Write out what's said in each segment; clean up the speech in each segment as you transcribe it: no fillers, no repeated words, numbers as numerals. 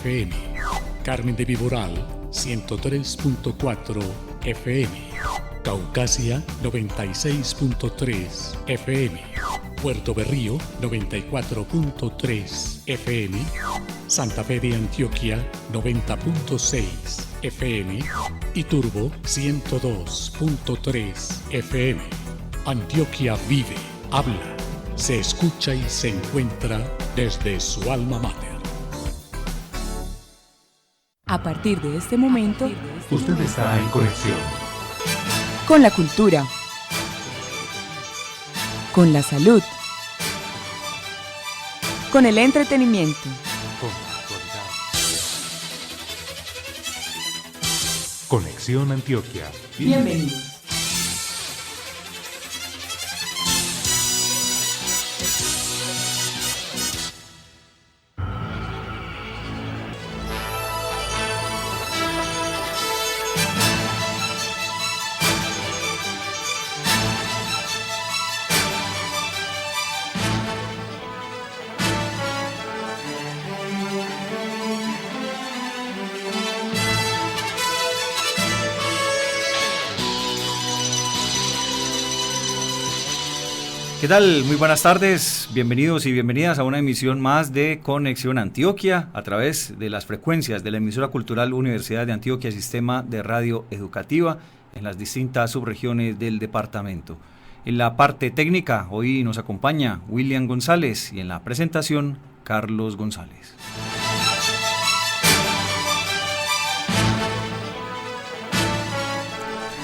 FM, Carmen de Viboral 103.4 FM, Caucasia 96.3 FM, Puerto Berrío 94.3 FM, Santa Fe de Antioquia 90.6 FM y Turbo 102.3 FM. Antioquia vive, habla, se escucha y se encuentra desde su alma mater. A partir de este momento, usted está en conexión con la cultura, con la salud, con el entretenimiento, con la actualidad. Conexión Antioquia. Bienvenidos. ¿Qué tal? Muy buenas tardes, bienvenidos y bienvenidas a una emisión más de Conexión Antioquia a través de las frecuencias de la emisora cultural Universidad de Antioquia, Sistema de Radio Educativa en las distintas subregiones del departamento. En la parte técnica hoy nos acompaña William González y en la presentación Carlos González.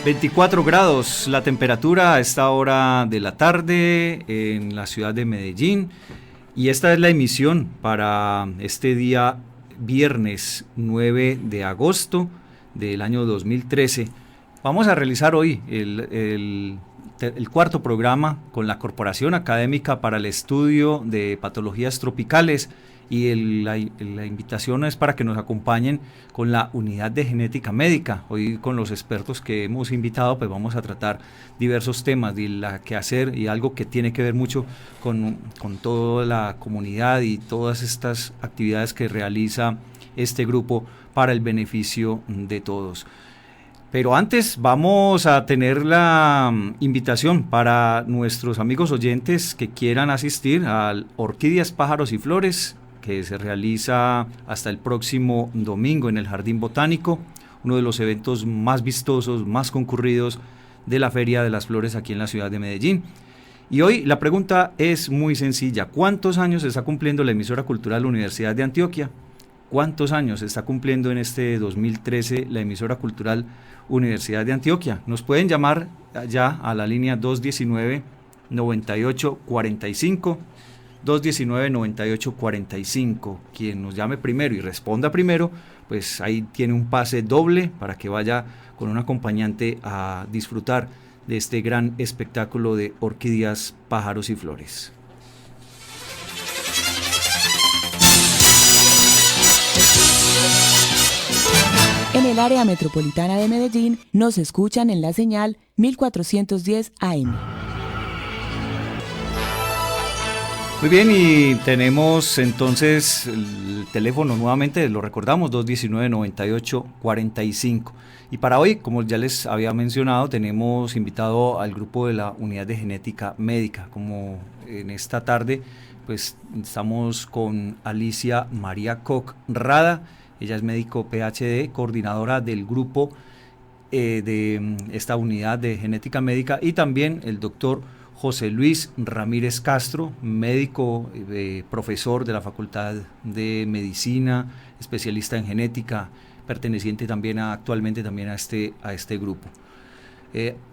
...24 grados la temperatura a esta hora de la tarde en la ciudad de Medellín, y esta es la emisión para este día viernes 9 de agosto del año 2013. Vamos a realizar hoy el cuarto programa con la Corporación Académica para el Estudio de Patologías Tropicales, y la invitación es para que nos acompañen con la unidad de genética médica. Hoy con los expertos que hemos invitado pues vamos a tratar diversos temas de la quehacer y algo que tiene que ver mucho con toda la comunidad y todas estas actividades que realiza este grupo para el beneficio de todos. Pero antes vamos a tener la invitación para nuestros amigos oyentes que quieran asistir al Orquídeas, Pájaros y Flores, que se realiza hasta el próximo domingo en el Jardín Botánico, uno de los eventos más vistosos, más concurridos de la Feria de las Flores aquí en la ciudad de Medellín. Y hoy la pregunta es muy sencilla: ¿cuántos años está cumpliendo la emisora cultural Universidad de Antioquia? ¿Cuántos años está cumpliendo en este 2013 la emisora cultural Universidad de Antioquia? Nos pueden llamar ya a la línea 219-9845, 219-9845. Quien nos llame primero y responda primero, pues ahí tiene un pase doble para que vaya con un acompañante a disfrutar de este gran espectáculo de orquídeas, pájaros y flores. En el área metropolitana de Medellín nos escuchan en la señal 1410 AM. Muy bien, y tenemos entonces el teléfono nuevamente, lo recordamos, 219-9845. Y para hoy, como ya les había mencionado, tenemos invitado al grupo de la Unidad de Genética Médica. Como en esta tarde, pues estamos con Alicia María Koch Rada. Ella es médico PhD, coordinadora del grupo de esta Unidad de Genética Médica, y también el doctor José Luis Ramírez Castro, médico, profesor de la Facultad de Medicina, especialista en genética, perteneciente también actualmente también a este grupo.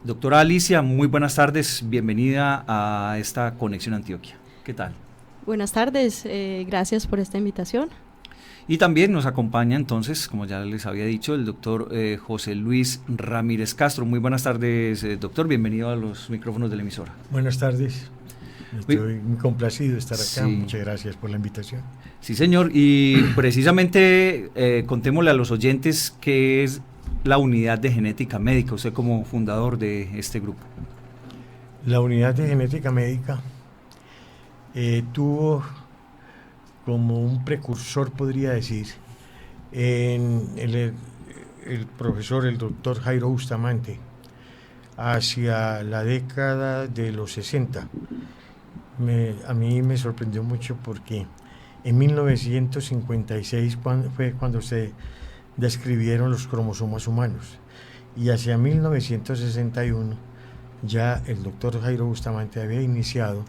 Doctora Alicia, muy buenas tardes, bienvenida a esta Conexión Antioquia. ¿Qué tal? Buenas tardes, gracias por esta invitación. Y también nos acompaña entonces, como ya les había dicho, el doctor José Luis Ramírez Castro. Muy buenas tardes, doctor, bienvenido a los micrófonos de la emisora. Buenas tardes, estoy muy complacido de estar acá, sí. Muchas gracias por la invitación. Sí, señor, y precisamente contémosle a los oyentes qué es la Unidad de Genética Médica, usted como fundador de este grupo. La Unidad de Genética Médica tuvo como un precursor, podría decir, el profesor, el doctor Jairo Bustamante, hacia la década de los 60. A mí me sorprendió mucho porque en 1956 fue cuando se describieron los cromosomas humanos, y hacia 1961 ya el doctor Jairo Bustamante había iniciado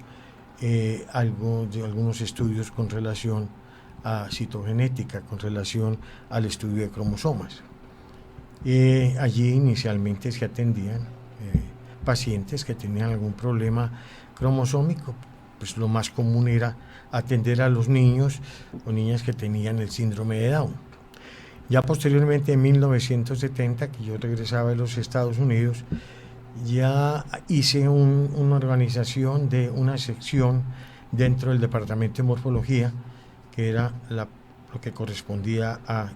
algunos estudios con relación a citogenética, con relación al estudio de cromosomas. Allí inicialmente se atendían pacientes que tenían algún problema cromosómico. Pues lo más común era atender a los niños o niñas que tenían el síndrome de Down. Ya posteriormente, en 1970, que yo regresaba de los Estados Unidos, ya hice una organización de una sección dentro del departamento de morfología, que era lo que correspondía a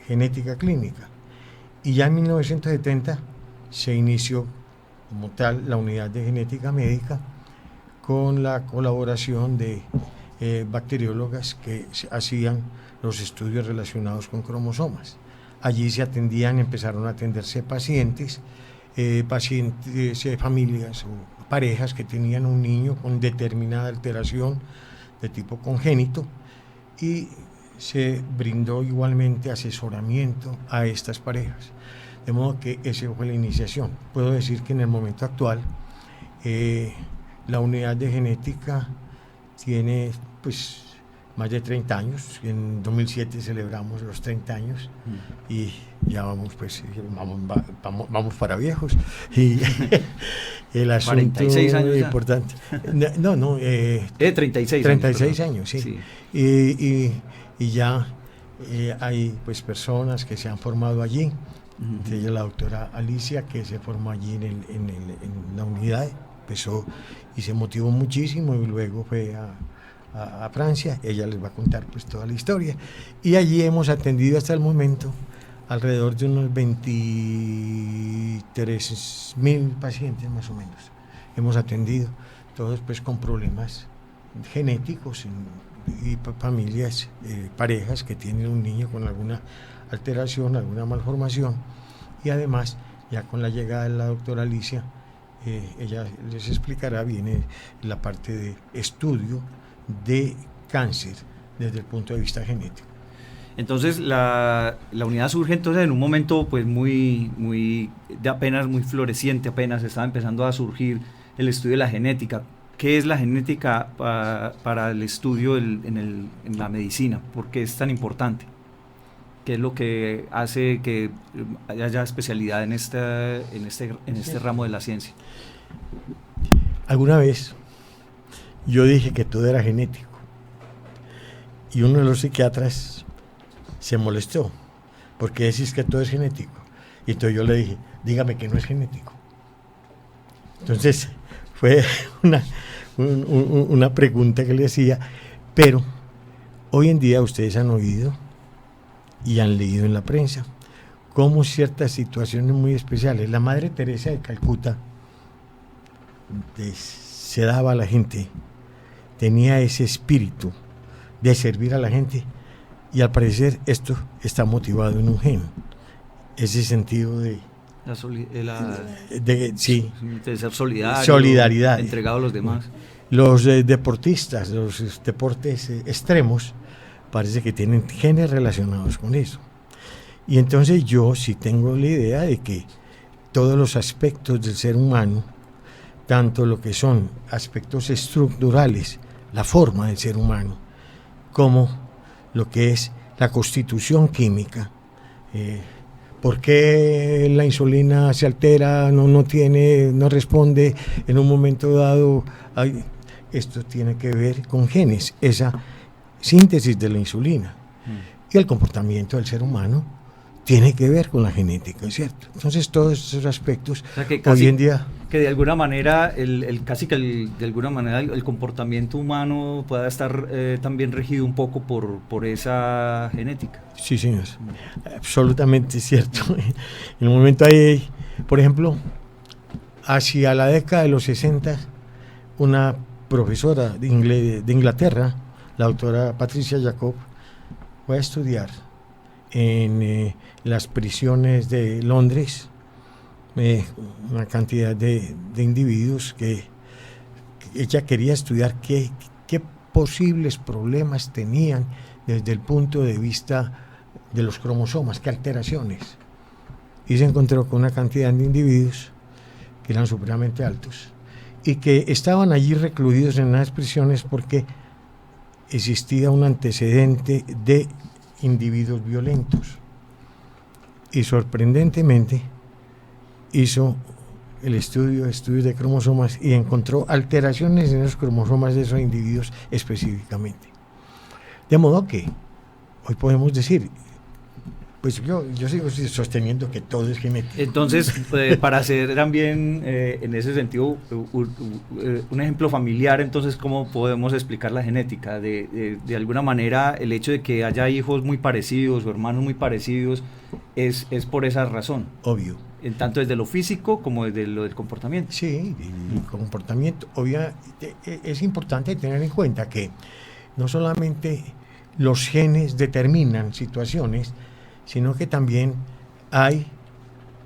genética clínica. Y ya en 1970 se inició como tal la unidad de genética médica, con la colaboración de bacteriólogas que hacían los estudios relacionados con cromosomas. Allí empezaron a atenderse pacientes, familias o parejas que tenían un niño con determinada alteración de tipo congénito, y se brindó igualmente asesoramiento a estas parejas. De modo que esa fue la iniciación. Puedo decir que en el momento actual la unidad de genética tiene pues más de 30 años. En 2007 celebramos los 30 años y ya vamos vamos para viejos. Y el asunto 46 años importante. 36 36 años, sí. Y ya hay pues personas que se han formado allí. Entre ellas la doctora Alicia, que se formó allí en la unidad, empezó y se motivó muchísimo, y luego fue a Francia. Ella les va a contar pues toda la historia, y allí hemos atendido hasta el momento alrededor de unos 23.000 pacientes más o menos. Hemos atendido todos pues con problemas genéticos y familias, parejas que tienen un niño con alguna alteración, alguna malformación, y además ya con la llegada de la doctora Alicia, ella les explicará bien la parte de estudio de cáncer desde el punto de vista genético. Entonces la unidad surge entonces en un momento pues muy floreciente, apenas estaba empezando a surgir el estudio de la genética. ¿Qué es la genética para el estudio en la medicina? ¿Por qué es tan importante? ¿Qué es lo que hace que haya especialidad en este ramo de la ciencia? Alguna vez yo dije que todo era genético, y uno de los psiquiatras se molestó porque decís que todo es genético, y entonces yo le dije, dígame que no es genético. Entonces fue una pregunta que le hacía, pero hoy en día ustedes han oído y han leído en la prensa cómo ciertas situaciones muy especiales, la Madre Teresa de Calcuta se daba a la gente, tenía ese espíritu de servir a la gente, y al parecer esto está motivado en un gen, ese sentido de ser solidario, solidaridad, entregado a los demás. Los deportistas, los deportes extremos, parece que tienen genes relacionados con eso. Y entonces yo sí tengo la idea de que todos los aspectos del ser humano, tanto lo que son aspectos estructurales, la forma del ser humano, como lo que es la constitución química, por qué la insulina se altera, no responde en un momento dado, esto tiene que ver con genes, esa síntesis de la insulina, y el comportamiento del ser humano tiene que ver con la genética, ¿cierto? Entonces todos esos aspectos, o sea, que hoy en día, que de alguna manera de alguna manera el comportamiento humano pueda estar también regido un poco por esa genética. Sí, señor, absolutamente cierto. En el momento hay, por ejemplo, hacia la década de los 60, una profesora de Inglaterra, la doctora Patricia Jacob, fue a estudiar en las prisiones de Londres, una cantidad de individuos que ella quería estudiar qué posibles problemas tenían desde el punto de vista de los cromosomas, qué alteraciones. Y se encontró con una cantidad de individuos que eran supremamente altos y que estaban allí recluidos en las prisiones porque existía un antecedente de individuos violentos. Y sorprendentemente hizo el estudio de cromosomas y encontró alteraciones en los cromosomas de esos individuos específicamente. De modo que hoy podemos decir, pues yo sigo sosteniendo que todo es genético. Entonces, para hacer también en ese sentido un ejemplo familiar, entonces, ¿cómo podemos explicar la genética? De alguna manera, el hecho de que haya hijos muy parecidos o hermanos muy parecidos es por esa razón. Obvio. Tanto desde lo físico como desde lo del comportamiento. Sí, el comportamiento. Obviamente, es importante tener en cuenta que no solamente los genes determinan situaciones, sino que también hay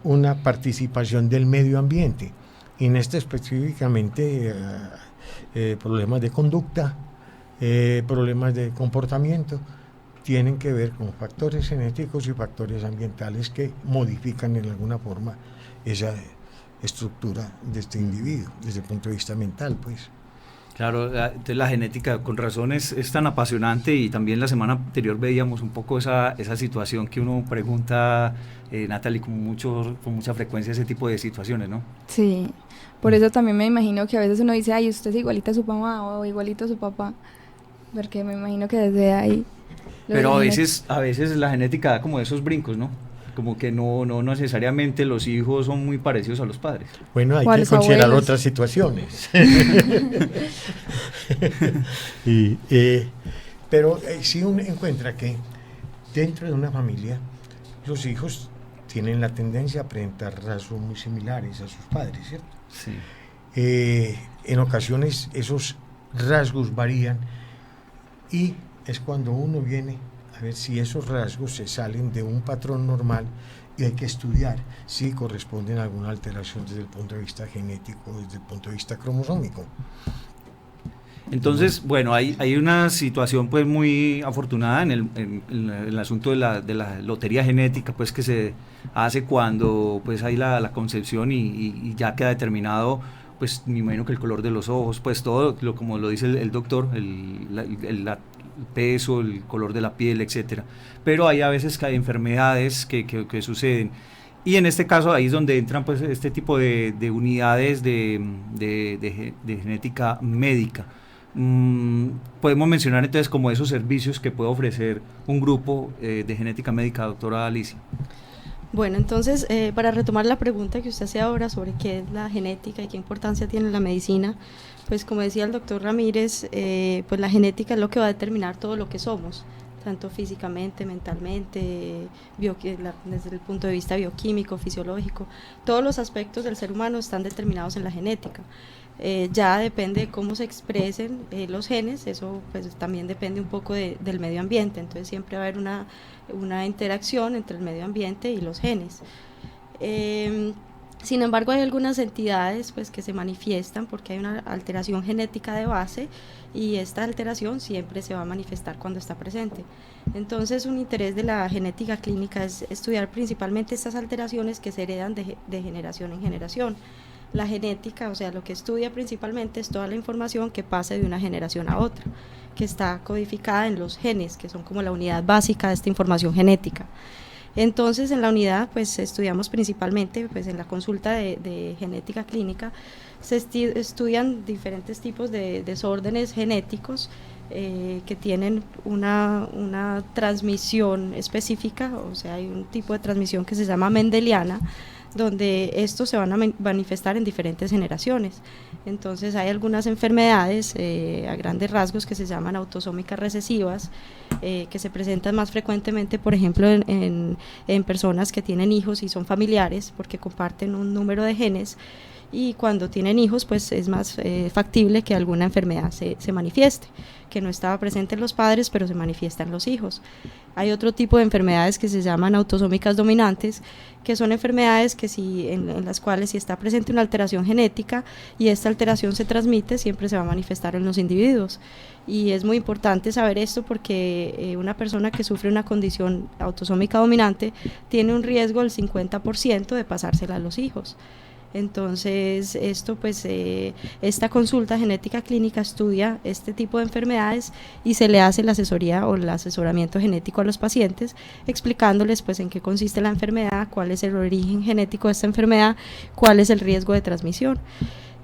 una participación del medio ambiente. Y en este específicamente problemas de conducta, problemas de comportamiento, tienen que ver con factores genéticos y factores ambientales que modifican en alguna forma esa estructura de este individuo, desde el punto de vista mental, pues. Claro, entonces la genética con razón es tan apasionante, y también la semana anterior veíamos un poco esa situación que uno pregunta, Natalie, con mucha frecuencia ese tipo de situaciones, ¿no? Sí, por eso también me imagino que a veces uno dice, ay, usted es igualita a su mamá o igualito a su papá, porque me imagino que desde ahí... Pero a veces la genética da como esos brincos, ¿no? Como que no necesariamente los hijos son muy parecidos a los padres. Bueno, hay que considerar otras situaciones. Pero sí uno encuentra que dentro de una familia los hijos tienen la tendencia a presentar rasgos muy similares a sus padres, ¿cierto? Sí. En ocasiones esos rasgos varían y es cuando uno viene a ver si esos rasgos se salen de un patrón normal, y hay que estudiar si corresponden a alguna alteración desde el punto de vista genético, desde el punto de vista cromosómico. Entonces, bueno, hay una situación pues muy afortunada en el asunto de la lotería genética, pues, que se hace cuando pues hay la concepción y ya queda determinado, pues me imagino que el color de los ojos, pues todo, como lo dice el doctor, el peso, el color de la piel, etcétera. Pero hay a veces que hay enfermedades que suceden, y en este caso ahí es donde entran pues este tipo de unidades de genética médica. Podemos mencionar entonces como esos servicios que puede ofrecer un grupo de genética médica, doctora Alicia. Bueno, entonces, para retomar la pregunta que usted hacía ahora sobre qué es la genética y qué importancia tiene la medicina, pues como decía el doctor Ramírez, pues la genética es lo que va a determinar todo lo que somos, tanto físicamente, mentalmente, desde el punto de vista bioquímico, fisiológico. Todos los aspectos del ser humano están determinados en la genética. Ya depende de cómo se expresen los genes, eso pues también depende un poco del medio ambiente, entonces siempre va a haber una interacción entre el medio ambiente y los genes. Sin embargo, hay algunas entidades pues que se manifiestan porque hay una alteración genética de base, y esta alteración siempre se va a manifestar cuando está presente. Entonces, un interés de la genética clínica es estudiar principalmente estas alteraciones que se heredan de generación en generación. La genética, o sea, lo que estudia principalmente es toda la información que pasa de una generación a otra, que está codificada en los genes, que son como la unidad básica de esta información genética. Entonces, en la unidad, pues estudiamos principalmente, pues en la consulta de genética clínica, se estudian diferentes tipos de desórdenes genéticos que tienen una transmisión específica, o sea, hay un tipo de transmisión que se llama mendeliana, donde estos se van a manifestar en diferentes generaciones. Entonces hay algunas enfermedades a grandes rasgos que se llaman autosómicas recesivas, que se presentan más frecuentemente, por ejemplo, en personas que tienen hijos y son familiares porque comparten un número de genes, y cuando tienen hijos pues es más factible que alguna enfermedad se manifieste, que no estaba presente en los padres pero se manifiesta en los hijos. Hay otro tipo de enfermedades que se llaman autosómicas dominantes, que son enfermedades que en las cuales si está presente una alteración genética y esta alteración se transmite, siempre se va a manifestar en los individuos. Y es muy importante saber esto porque una persona que sufre una condición autosómica dominante tiene un riesgo del 50% de pasársela a los hijos. Entonces esta consulta genética clínica estudia este tipo de enfermedades y se le hace la asesoría o el asesoramiento genético a los pacientes, explicándoles pues en qué consiste la enfermedad, cuál es el origen genético de esta enfermedad, cuál es el riesgo de transmisión.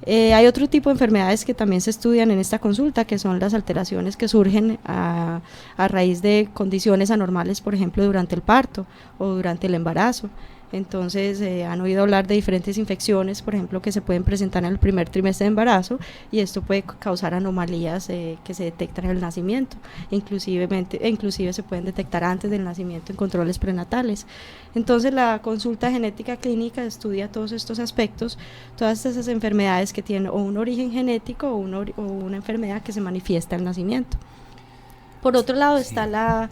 Hay otro tipo de enfermedades que también se estudian en esta consulta, que son las alteraciones que surgen a raíz de condiciones anormales, por ejemplo durante el parto o durante el embarazo. Entonces han oído hablar de diferentes infecciones, por ejemplo, que se pueden presentar en el primer trimestre de embarazo, y esto puede causar anomalías que se detectan en el nacimiento, inclusive se pueden detectar antes del nacimiento en controles prenatales. Entonces la consulta genética clínica estudia todos estos aspectos, todas esas enfermedades que tienen o un origen genético o una enfermedad que se manifiesta al nacimiento. Por otro lado está la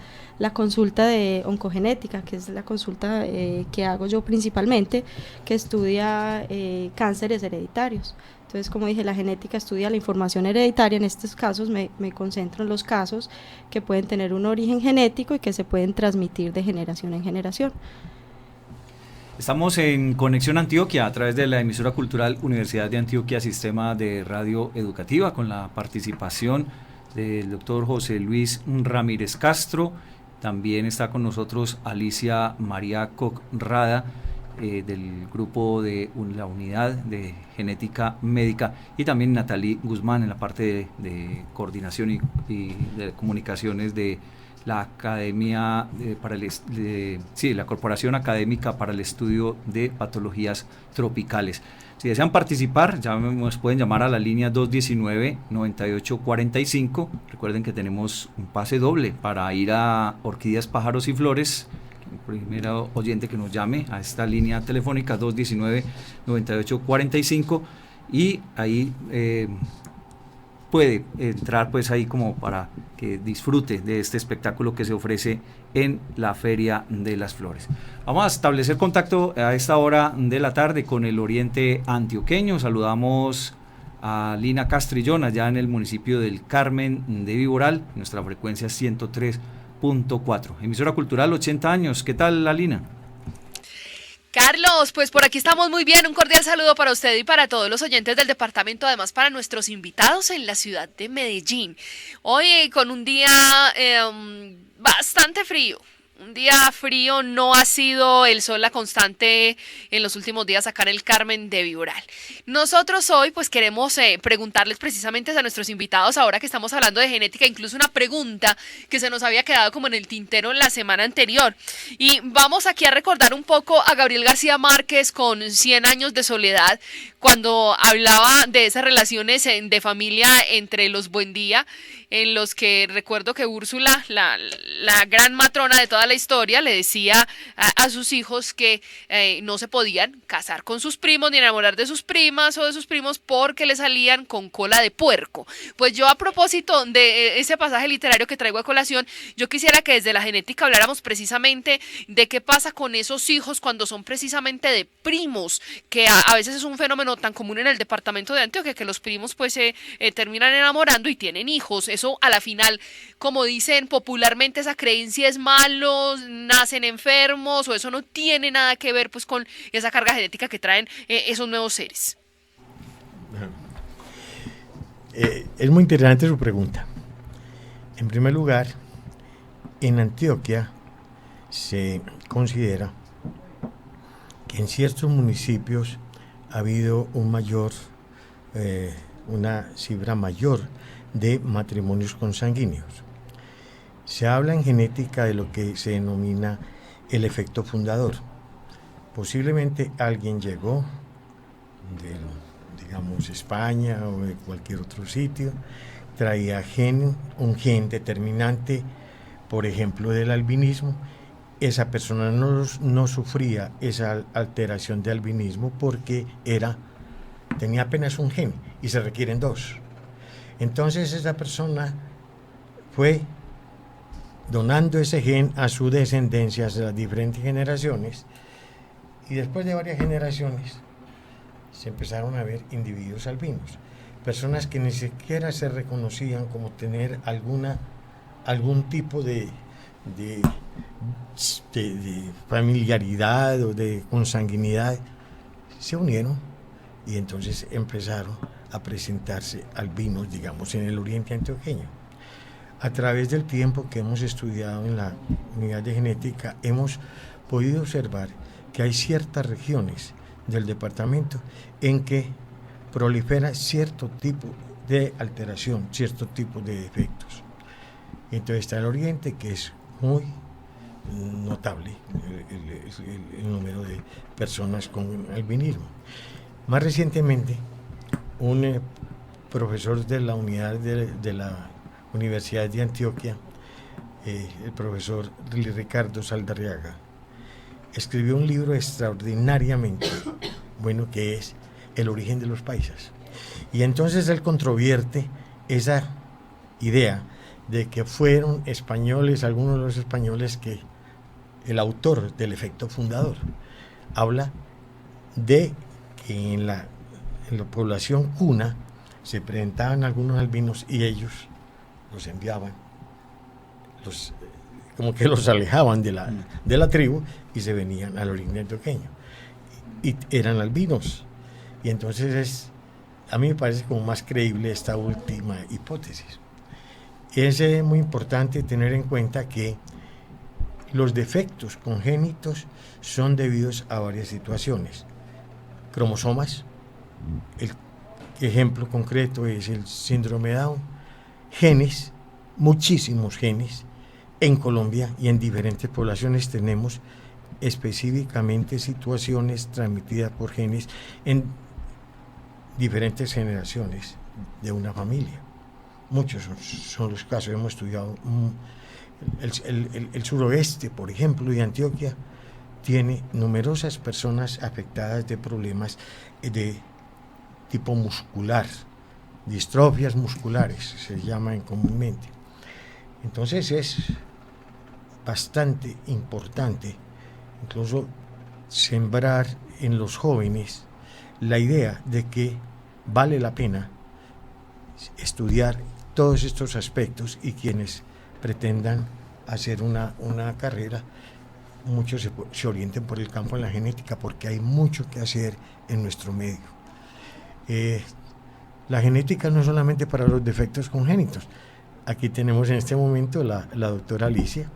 consulta de oncogenética, que es la consulta que hago yo principalmente, que estudia cánceres hereditarios. Entonces, como dije, la genética estudia la información hereditaria. En estos casos me concentro en los casos que pueden tener un origen genético y que se pueden transmitir de generación en generación. Estamos en Conexión Antioquia a través de la emisora cultural Universidad de Antioquia, Sistema de Radio Educativa, con la participación del doctor José Luis Ramírez Castro. También está con nosotros Alicia María Cocrada, del grupo de la unidad de genética médica, y también Natalie Guzmán en la parte de coordinación y de comunicaciones de la Academia la Corporación Académica para el Estudio de Patologías Tropicales. Si desean participar, ya nos pueden llamar a la línea 219-9845. Recuerden que tenemos un pase doble para ir a Orquídeas, Pájaros y Flores. El primer oyente que nos llame a esta línea telefónica 219-9845, y ahí puede entrar pues ahí como para que disfrute de este espectáculo que se ofrece en la Feria de las Flores. Vamos a establecer contacto a esta hora de la tarde con el oriente antioqueño. Saludamos a Lina Castrillón allá en el municipio del Carmen de Viboral, nuestra frecuencia 103.4, emisora cultural 80 años. ¿Qué tal, Lina? Carlos, pues por aquí estamos muy bien, un cordial saludo para usted y para todos los oyentes del departamento, además para nuestros invitados en la ciudad de Medellín. Hoy con un día bastante frío. Un día frío, no ha sido el sol la constante en los últimos días acá en el Carmen de Viboral. Nosotros hoy pues queremos preguntarles precisamente a nuestros invitados, ahora que estamos hablando de genética, incluso una pregunta que se nos había quedado como en el tintero en la semana anterior. Y vamos aquí a recordar un poco a Gabriel García Márquez con 100 años de soledad, cuando hablaba de esas relaciones de familia entre los Buendía, en los que recuerdo que Úrsula, la gran matrona de toda la historia, le decía a sus hijos que no se podían casar con sus primos ni enamorar de sus primas o de sus primos porque le salían con cola de puerco. Pues yo, a propósito de ese pasaje literario que traigo a colación, yo quisiera que desde la genética habláramos precisamente de qué pasa con esos hijos cuando son precisamente de primos, que a veces es un fenómeno tan común en el departamento de Antioquia, que los primos pues se terminan enamorando y tienen hijos. Eso a la final, como dicen popularmente, esa creencia es malo, nacen enfermos, o eso no tiene nada que ver pues con esa carga genética que traen esos nuevos seres. Es muy interesante su pregunta. En primer lugar, en Antioquia se considera que en ciertos municipios ha habido una cifra mayor de matrimonios consanguíneos. Se habla en genética de lo que se denomina el efecto fundador. Posiblemente alguien llegó de, digamos, España o de cualquier otro sitio, traía un gen determinante, por ejemplo, del albinismo. Esa persona no sufría esa alteración de albinismo porque era tenía apenas un gen y se requieren 2. Entonces esa persona fue donando ese gen a su descendencia, a las diferentes generaciones, y después de varias generaciones se empezaron a ver individuos albinos, personas que ni siquiera se reconocían como tener algún tipo de familiaridad o de consanguinidad, se unieron y entonces empezaron a presentarse albinos, digamos, en el oriente antioqueño. A través del tiempo que hemos estudiado en la unidad de genética, hemos podido observar que hay ciertas regiones del departamento en que prolifera cierto tipo de alteración, cierto tipo de defectos. Entonces está el oriente, que es muy notable el número de personas con albinismo. Más recientemente, un profesor de la unidad de la Universidad de Antioquia, el profesor Ricardo Saldarriaga, escribió un libro extraordinariamente bueno, que es El origen de los paisas. Y entonces él controvierte esa idea de que fueron españoles, algunos de los españoles, que el autor del efecto fundador. Habla de que en la población cuna se presentaban algunos albinos y ellos los enviaban, como que los alejaban de la tribu y se venían al oriente antioqueño. Y eran albinos. Y entonces a mí me parece como más creíble esta última hipótesis. Es muy importante tener en cuenta que los defectos congénitos son debidos a varias situaciones. Cromosomas, el ejemplo concreto es el síndrome de Down. Genes, muchísimos genes. En Colombia y en diferentes poblaciones tenemos específicamente situaciones transmitidas por genes en diferentes generaciones de una familia. Muchos son los casos. Hemos estudiado el suroeste, por ejemplo, de Antioquia, tiene numerosas personas afectadas de problemas de tipo muscular, distrofias musculares, se llaman comúnmente. Entonces es bastante importante incluso sembrar en los jóvenes la idea de que vale la pena estudiar todos estos aspectos, y quienes pretendan hacer una carrera, muchos se orienten por el campo de la genética, porque hay mucho que hacer en nuestro medio. La genética no es solamente para los defectos congénitos. Aquí tenemos en este momento la doctora Alicia,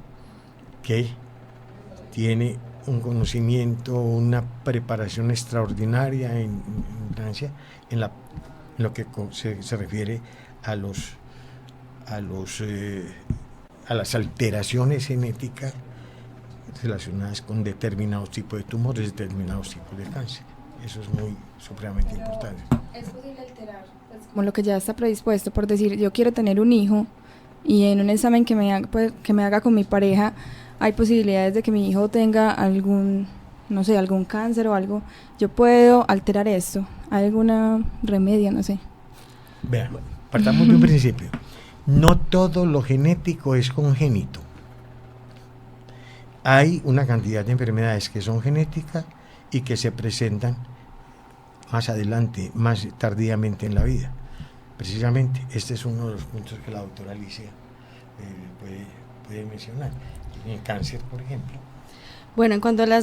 que tiene un conocimiento, una preparación extraordinaria en Francia, en lo que se refiere a las alteraciones genéticas relacionadas con determinados tipos de tumores, determinados tipos de cáncer. Eso es muy supremamente importante. ¿Es posible alterar, pues, como lo que ya está predispuesto? Por decir, yo quiero tener un hijo y en un examen que me haga con mi pareja, hay posibilidades de que mi hijo tenga algún cáncer o algo. ¿Yo puedo alterar esto? ¿Hay algún remedio? No sé. Vean, partamos de un principio. No todo lo genético es congénito. Hay una cantidad de enfermedades que son genéticas y que se presentan más adelante, más tardíamente en la vida. Precisamente, este es uno de los puntos que la doctora Alicia puede mencionar. En el cáncer, por ejemplo. Bueno, en cuanto a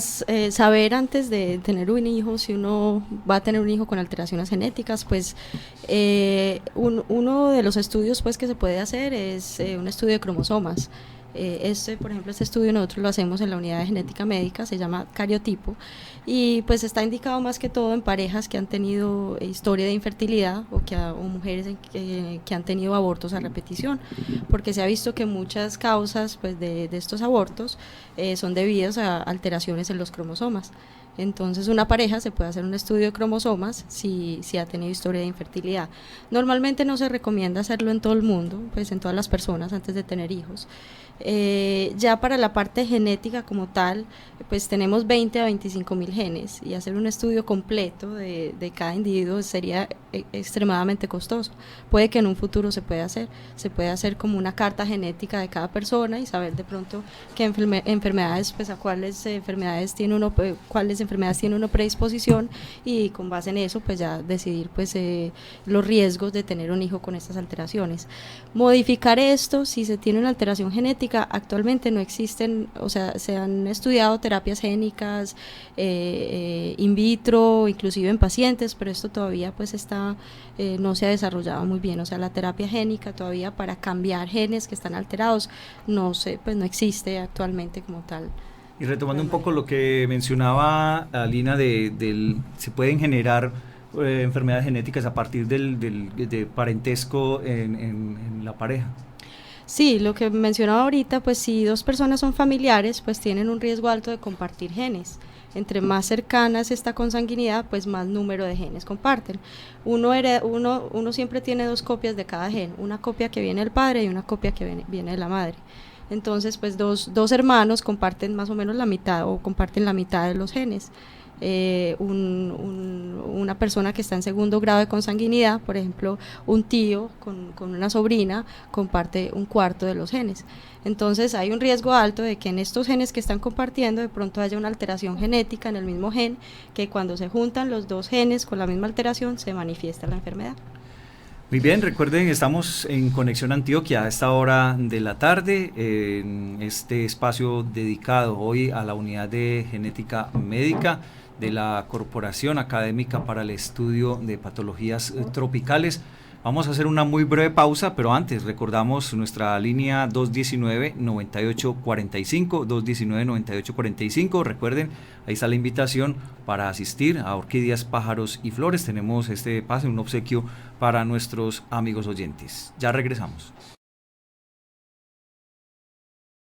saber antes de tener un hijo, si uno va a tener un hijo con alteraciones genéticas, pues uno de los estudios pues que se puede hacer es un estudio de cromosomas. Por ejemplo, este estudio nosotros lo hacemos en la unidad de genética médica, se llama cariotipo, y pues está indicado más que todo en parejas que han tenido historia de infertilidad o mujeres que han tenido abortos a repetición, porque se ha visto que muchas causas pues de estos abortos son debidas a alteraciones en los cromosomas. Entonces una pareja se puede hacer un estudio de cromosomas si ha tenido historia de infertilidad. Normalmente no se recomienda hacerlo en todo el mundo, pues en todas las personas antes de tener hijos. Ya para la parte genética como tal, pues tenemos 20 a 25 mil genes y hacer un estudio completo de cada individuo sería extremadamente costoso. Puede que en un futuro se puede hacer como una carta genética de cada persona y saber de pronto qué enfermedades, pues a cuáles enfermedades tiene uno predisposición, y con base en eso pues ya decidir pues los riesgos de tener un hijo con estas alteraciones. Modificar esto, si se tiene una alteración genética, actualmente no existen, o sea, se han estudiado terapias génicas in vitro, inclusive en pacientes, pero esto todavía pues no se ha desarrollado muy bien. O sea, la terapia génica todavía para cambiar genes que están alterados no existe actualmente como tal. Y retomando un poco lo que mencionaba Alina se pueden generar enfermedades genéticas a partir de parentesco en la pareja. Sí, lo que mencionaba ahorita, pues si dos personas son familiares, pues tienen un riesgo alto de compartir genes. Entre más cercanas esta consanguinidad, pues más número de genes comparten. Uno siempre tiene 2 copias de cada gen, una copia que viene del padre y una copia que viene de la madre. Entonces, pues dos hermanos comparten más o menos la mitad o comparten la mitad de los genes. Una persona que está en 2.º grado de consanguinidad, por ejemplo, un tío con una sobrina, comparte 1/4 de los genes. Entonces hay un riesgo alto de que en estos genes que están compartiendo de pronto haya una alteración genética en el mismo gen, que cuando se juntan los 2 genes con la misma alteración se manifiesta la enfermedad. Muy bien, recuerden, estamos en Conexión Antioquia a esta hora de la tarde, en este espacio dedicado hoy a la unidad de genética médica de la Corporación Académica para el Estudio de Patologías Tropicales. Vamos a hacer una muy breve pausa, pero antes recordamos nuestra línea 219-9845, 219-9845. Recuerden, ahí está la invitación para asistir a Orquídeas, Pájaros y Flores. Tenemos este pase, un obsequio para nuestros amigos oyentes. Ya regresamos.